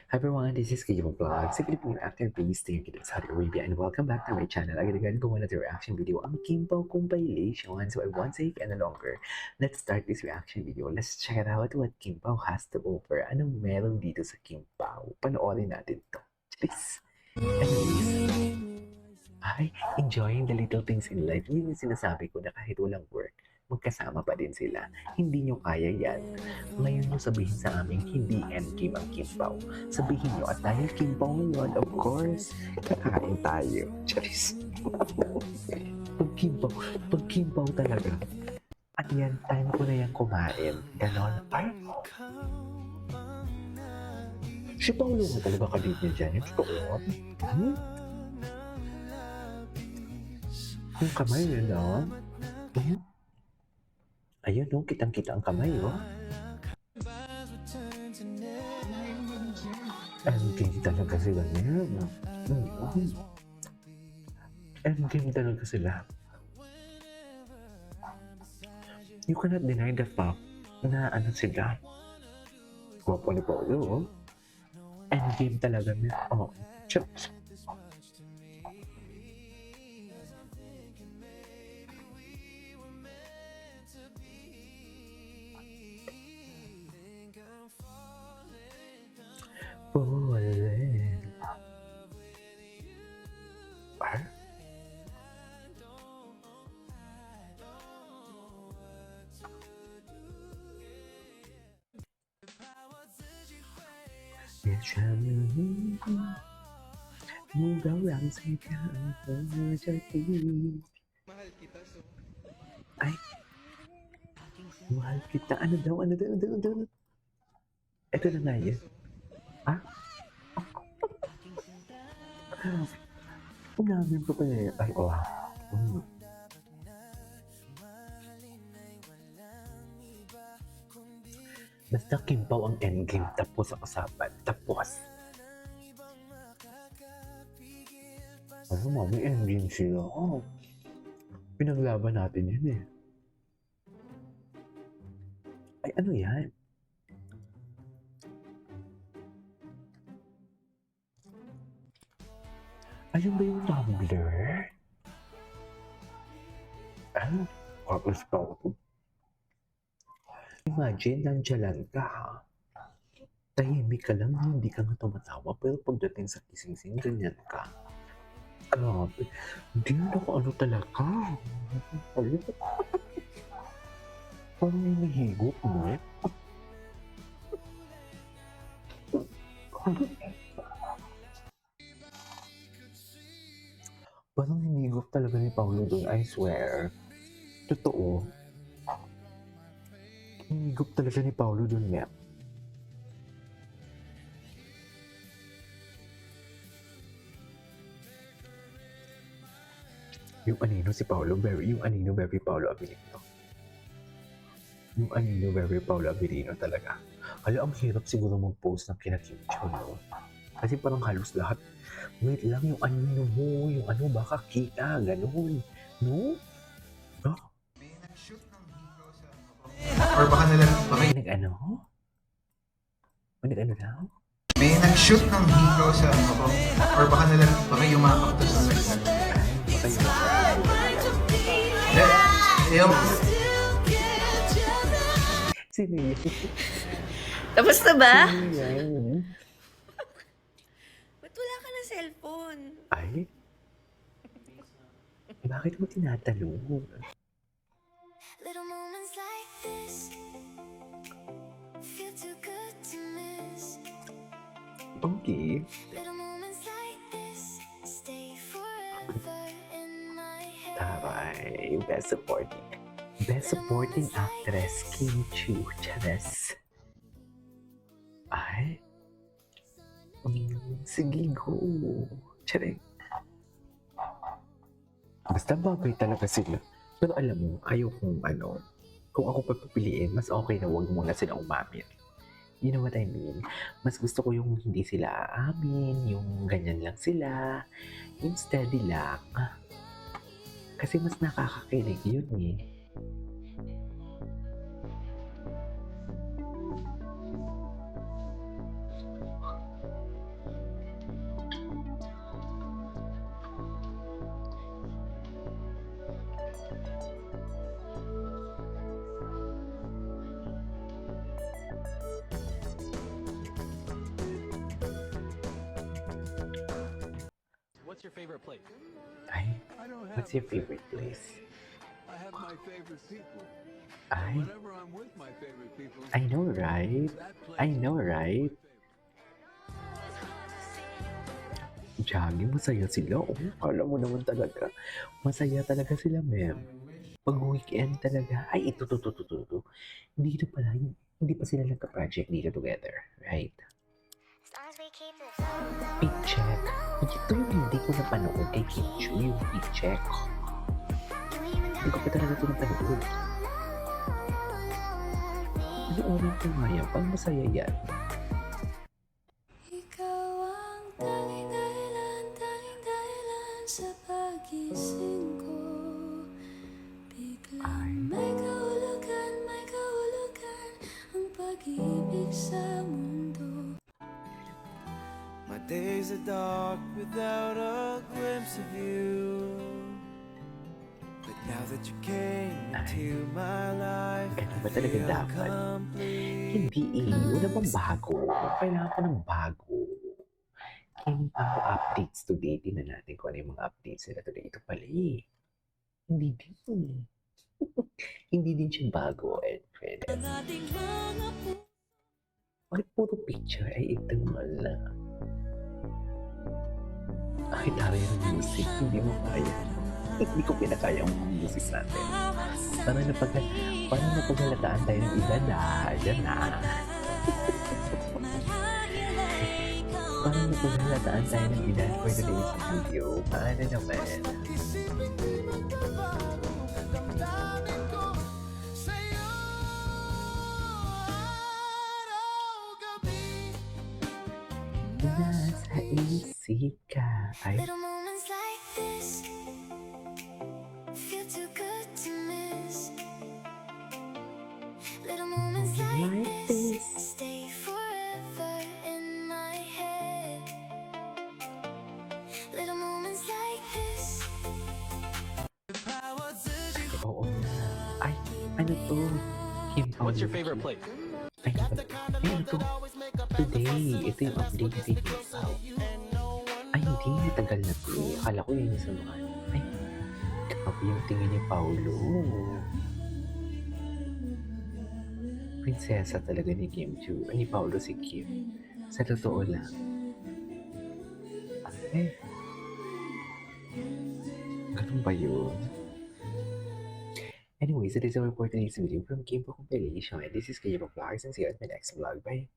Hi everyone, this is Kiyo Vlog, sa Filipino actor based here in Saudi Arabia, and welcome back to my channel. Agad-agad gawa na reaction video ang Kimpaw compilation. So I won't take any longer. Let's start this reaction video. Let's check it out what Kimpaw has to offer. Anong meron dito sa Kimpaw? Panoorin natin to. Please. Anyways, ay, enjoying the little things in life. Yun yung sinasabi ko na kahit walang work, magkasama pa din sila. Hindi nyo kaya yan. Ngayon nyo sabihin sa amin, hindi endgame ang Kimpaw. Sabihin nyo, at dahil Kimpaw ngayon, of course, kakain tayo. Charis. pag Kimpaw talaga. At yan, time ko na yan kumain. Ganon. Ay, si Paulo nga talaga kabit niya dyan. Yung totoo. Yung kamay niya na. Ayun, no? Kitang-kita ang kamay, oh. Endgame talaga sila niya. Endgame talaga sila. You cannot deny the fact na ano sila. Gwapo ni Paulo, oh. Endgame talaga niya. Oh, chips. Falling. Ay? Ay, mahal kita. Ano daw? Ito na nga yan. Ha? Unamin ko pa eh. Ay, oh. Basta Kimpaw ang endgame, tapos ang usapan. Tapos. Ano mo, may endgame sila. Oh. Pinaglaban natin yan eh. Ay, ano yan? Ayun ba yung Tumblr? Ano? Tapos pa ako. Imagine, nandiyan ka ha. Tahimik ka lang, hindi ka nga tumatawa. Pero pagdating sa kising-sing, ganyan ka. Grabe. Hindi na ako ano talaga. Parang may nahigop mo eh. Parang hinigop talaga ni Paulo doon, I swear. Totoo. Hinigop talaga ni Paulo doon nga. Yung anino si Paulo, yung anino very Paulo Abilino. Yung anino very Paulo Abilino talaga. Hala, ang hirap siguro mag-post ng kina-Kim Chiu, no? Kasi parang halos lahat. Wait lang, yung anino mo, yung ano, baka kita, ganun. No? Oh? May nag-shoot ng hero sa or baka May nag-ano? May nag-ano daw? May nag-shoot ng hero sa or baka yumakap to sa nag Ay, baka yung sino yun? Tapos na ba? Sino yan? Ba't wala ka ng cellphone? Ay? Bakit mo tinatanong? Little moments like this feel too good to miss. Okay. Little moments like this stay forever in my head. Taray. Best supporting actress, Kim Chiu. Chanes. Ay? Sige, go. Charing. Basta bagay talaga sila. Pero alam mo, ayaw kong ano, kung ako papapiliin, mas okay na wag muna sila umamit. You know what I mean? Mas gusto ko yung hindi sila aamin, yung ganyan lang sila, yung steady lang. Kasi mas nakakakilig yun eh. What's your favorite place? Ay, I don't have what's your favorite place? I have my favorite people. Ay, Whenever I'm with my favorite people, I know, right? that place I know, is right? my favorite. Jogging, masaya sila. Oh, alam mo naman talaga. Masaya talaga sila, ma'am. Pag weekend talaga, ay, ito. Dito pala, hindi pa sila nagka-project dito together, right? As long as we keep this. Paycheck. Ito yung hindi ko napanood kay Kim Chu, yung paycheck. Hindi ko pa talaga ito napanood. Ano oras ko nga yan? Pag masaya yan. Ikaw ang tanging dahilan sa pagising ko. Ay. Biglang may kahulugan ang pag-ibig sa mundo. My days are dark without a glimpse of you. But now that you came into my life, Ganun ba I talaga feel dapat? complete. Hindi eh. Wala bang bago? Kailangan ko ng bago. Kaya ako updates today. Tingnan natin kung ano yung mga updates nila today. Ito pala eh. Hindi din eh. Hindi din siya bago. And bakit puro picture? Ay, ito wala. Ay, tara yung music. Hindi mo kaya. Hindi ko pinakaya ang music natin. Parang napaghalataan tayo ng iba na. Diyan na. Parang napaghalataan tayo ng iba for today's video. Paano naman? Damdamin ko sa'yo araw-gabi. Nasa isip ka. Ay, Little moments like this feel too good to miss. Little moments like this stay forever in my head. Little moments like this. oo na. Ay, ano to? Kim What's your Paul. favorite place? Ay, ano to? Today. Ito yung update kay Kim Pao. Ay, hindi. Tagal na to eh. Akala ko yun yung sa mga. Ay, grabe yung tingin ni Paulo. Prinsesa talaga ni Kim Chu. Ni Paulo si Kim. Sa totoo lang. Ay, ganun ba yun? Anyways, it is all for today's video from Kim Po Compilation. And this is Kaya Vlogs and see you at my next vlog. Bye!